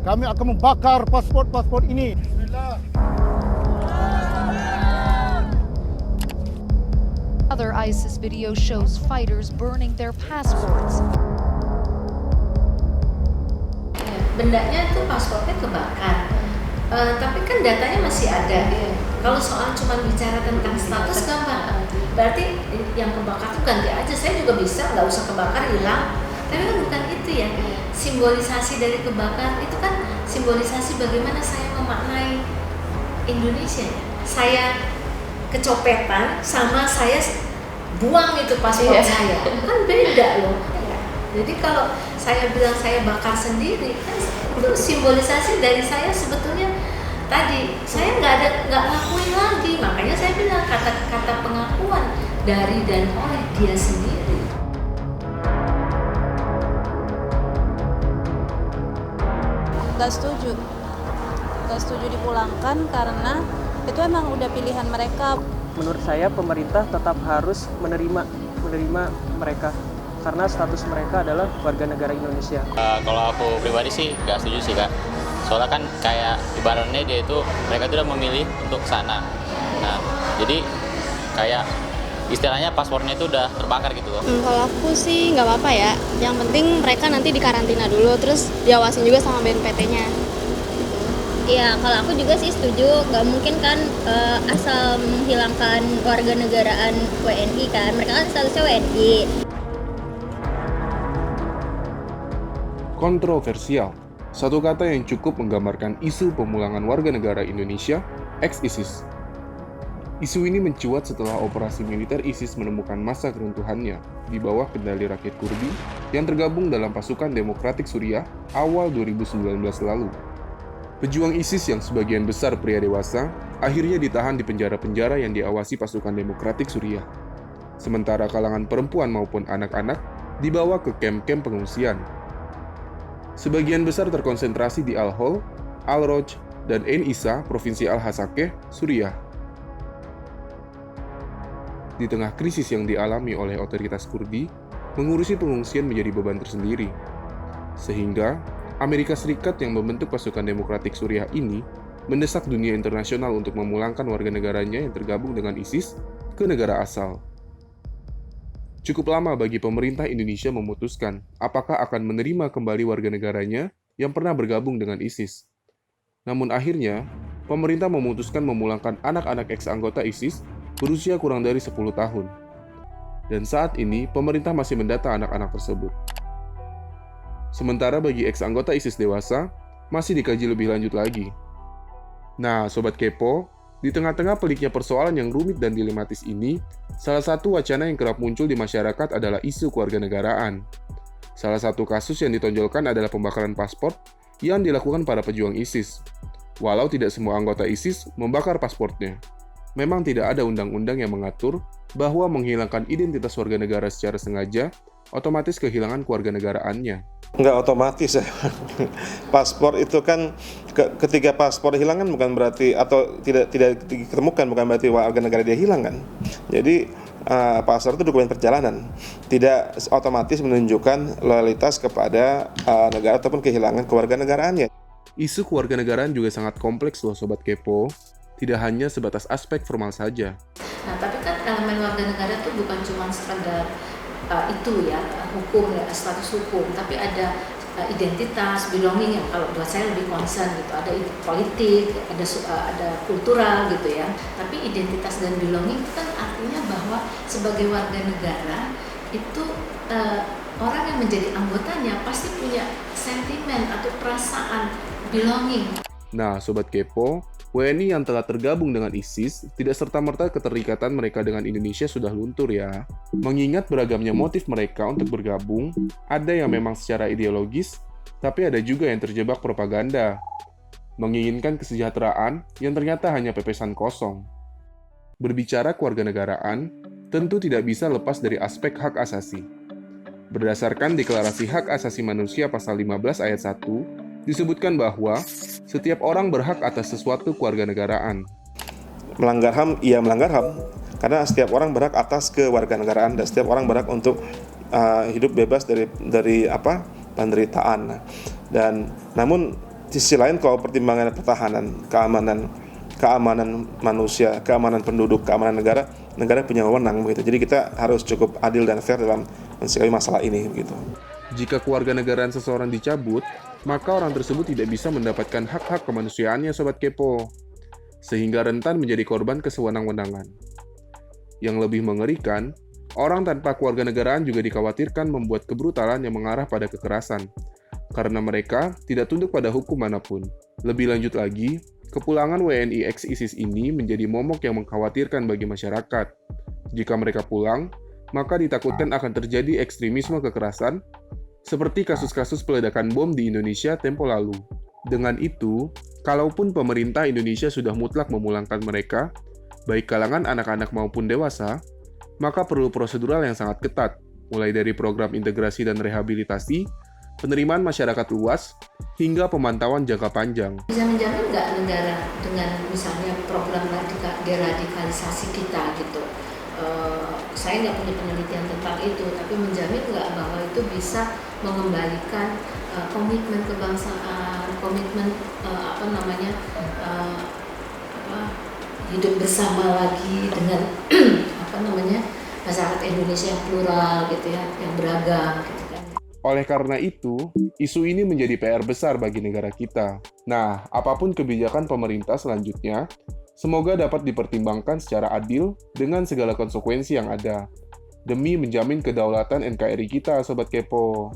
Kami akan membakar pasport-pasport ini. Bismillah. Other ISIS video shows fighters burning their passports. Bendanya itu pasportnya kebakar, tapi kan datanya masih ada. Kalau soal cuma bicara tentang status gampang, berarti yang kebakar itu ganti aja. Saya juga bisa, nggak usah kebakar, hilang. Tapi kan bukan itu ya. Simbolisasi dari kebakar itu kan simbolisasi bagaimana saya memaknai Indonesia. Saya kecopetan sama saya buang itu paspor saya, kan beda loh. Jadi kalau saya bilang saya bakar sendiri, kan itu simbolisasi dari saya sebetulnya tadi saya nggak ngakuin lagi. Makanya saya bilang kata-kata pengakuan dari dan oleh dia sendiri. Gak setuju dipulangkan karena itu emang udah pilihan mereka. Menurut saya pemerintah tetap harus menerima mereka karena status mereka adalah warga negara Indonesia. Kalau aku pribadi sih nggak setuju sih Kak. Soalnya kan kayak ibaratnya dia itu mereka itu udah memilih untuk sana. Nah jadi kayak istilahnya paspornya itu udah terbakar gitu loh. Kalau aku sih nggak apa-apa ya. Yang penting mereka nanti dikarantina dulu, terus diawasin juga sama BNPT-nya. Iya, kalau aku juga sih setuju. Nggak mungkin kan asal menghilangkan warga negaraan WNI kan. Mereka kan statusnya WNI. Kontroversial, satu kata yang cukup menggambarkan isu pemulangan warga negara Indonesia, ex-ISIS. Isu ini mencuat setelah operasi militer ISIS menemukan masa keruntuhannya di bawah kendali rakyat Kurdi yang tergabung dalam pasukan Demokratik Suriah awal 2019 lalu. Pejuang ISIS yang sebagian besar pria dewasa akhirnya ditahan di penjara-penjara yang diawasi pasukan Demokratik Suriah. Sementara kalangan perempuan maupun anak-anak dibawa ke kamp-kamp pengungsian. Sebagian besar terkonsentrasi di Al-Hol, Al-Roj, dan Ain Issa, Provinsi Al-Hasakeh, Suriah. Di tengah krisis yang dialami oleh otoritas Kurdi, mengurusi pengungsian menjadi beban tersendiri. Sehingga, Amerika Serikat yang membentuk pasukan Demokratik Suriah ini mendesak dunia internasional untuk memulangkan warga negaranya yang tergabung dengan ISIS ke negara asal. Cukup lama bagi pemerintah Indonesia memutuskan apakah akan menerima kembali warga negaranya yang pernah bergabung dengan ISIS. Namun akhirnya, pemerintah memutuskan memulangkan anak-anak ex-anggota ISIS berusia kurang dari 10 tahun. Dan saat ini, pemerintah masih mendata anak-anak tersebut. Sementara bagi ex-anggota ISIS dewasa, masih dikaji lebih lanjut lagi. Nah, Sobat Kepo, di tengah-tengah peliknya persoalan yang rumit dan dilematis ini, salah satu wacana yang kerap muncul di masyarakat adalah isu kewarganegaraan. Salah satu kasus yang ditonjolkan adalah pembakaran paspor yang dilakukan para pejuang ISIS. Walau tidak semua anggota ISIS membakar pasportnya. Memang tidak ada undang-undang yang mengatur bahwa menghilangkan identitas warga negara secara sengaja otomatis kehilangan kewarganegaraannya. Nggak otomatis ya. Paspor itu kan ketika paspor hilang kan bukan berarti atau tidak ditemukan bukan berarti warga negara dia hilang kan. Jadi paspor itu dokumen perjalanan, tidak otomatis menunjukkan loyalitas kepada negara ataupun kehilangan kewarganegaraannya. Isu kewarganegaraan juga sangat kompleks loh Sobat Kepo, tidak hanya sebatas aspek formal saja. Nah, tapi kan elemen warga negara itu bukan cuma sekadar itu ya, hukum ya, status hukum, tapi ada identitas, belonging yang kalau buat saya lebih concern gitu. Ada politik, ada kultural gitu ya. Tapi identitas dan belonging itu kan artinya bahwa sebagai warga negara itu orang yang menjadi anggotanya pasti punya sentimen atau perasaan belonging. Nah, Sobat Kepo, WNI yang telah tergabung dengan ISIS tidak serta-merta keterikatan mereka dengan Indonesia sudah luntur ya. Mengingat beragamnya motif mereka untuk bergabung, ada yang memang secara ideologis, tapi ada juga yang terjebak propaganda. Menginginkan kesejahteraan yang ternyata hanya pepesan kosong. Berbicara kewarganegaraan, tentu tidak bisa lepas dari aspek hak asasi. Berdasarkan Deklarasi Hak Asasi Manusia Pasal 15 Ayat 1, disebutkan bahwa setiap orang berhak atas sesuatu kewarganegaraan. Melanggar HAM, iya melanggar HAM. Karena setiap orang berhak atas kewarganegaraan dan setiap orang berhak untuk hidup bebas dari penderitaan. Dan namun sisi lain kalau pertimbangan pertahanan, keamanan manusia, keamanan penduduk, keamanan negara punya wewenang begitu. Jadi kita harus cukup adil dan fair dalam mensikapi masalah ini begitu. Jika kewarganegaraan seseorang dicabut, maka orang tersebut tidak bisa mendapatkan hak-hak kemanusiaannya, Sobat Kepo, sehingga rentan menjadi korban kesewenang-wenangan. Yang lebih mengerikan, orang tanpa kewarganegaraan juga dikhawatirkan membuat kebrutalan yang mengarah pada kekerasan, karena mereka tidak tunduk pada hukum manapun. Lebih lanjut lagi, kepulangan WNI ex-ISIS ini menjadi momok yang mengkhawatirkan bagi masyarakat. Jika mereka pulang, maka ditakutkan akan terjadi ekstremisme kekerasan, seperti kasus-kasus peledakan bom di Indonesia tempo lalu. Dengan itu, kalaupun pemerintah Indonesia sudah mutlak memulangkan mereka, baik kalangan anak-anak maupun dewasa, maka perlu prosedural yang sangat ketat, mulai dari program integrasi dan rehabilitasi, penerimaan masyarakat luas, hingga pemantauan jangka panjang. Bisa menjamin nggak negara dengan misalnya program deradikalisasi kita gitu? Saya nggak punya penelitian tentang itu, tapi menjamin nggak bahwa itu bisa mengembalikan komitmen kebangsaan, komitmen hidup bersama lagi dengan masyarakat Indonesia yang plural gitu ya, yang beragam gitu kan. Oleh karena itu, isu ini menjadi PR besar bagi negara kita. Nah, apapun kebijakan pemerintah selanjutnya, semoga dapat dipertimbangkan secara adil dengan segala konsekuensi yang ada, demi menjamin kedaulatan NKRI kita, Sobat Kepo.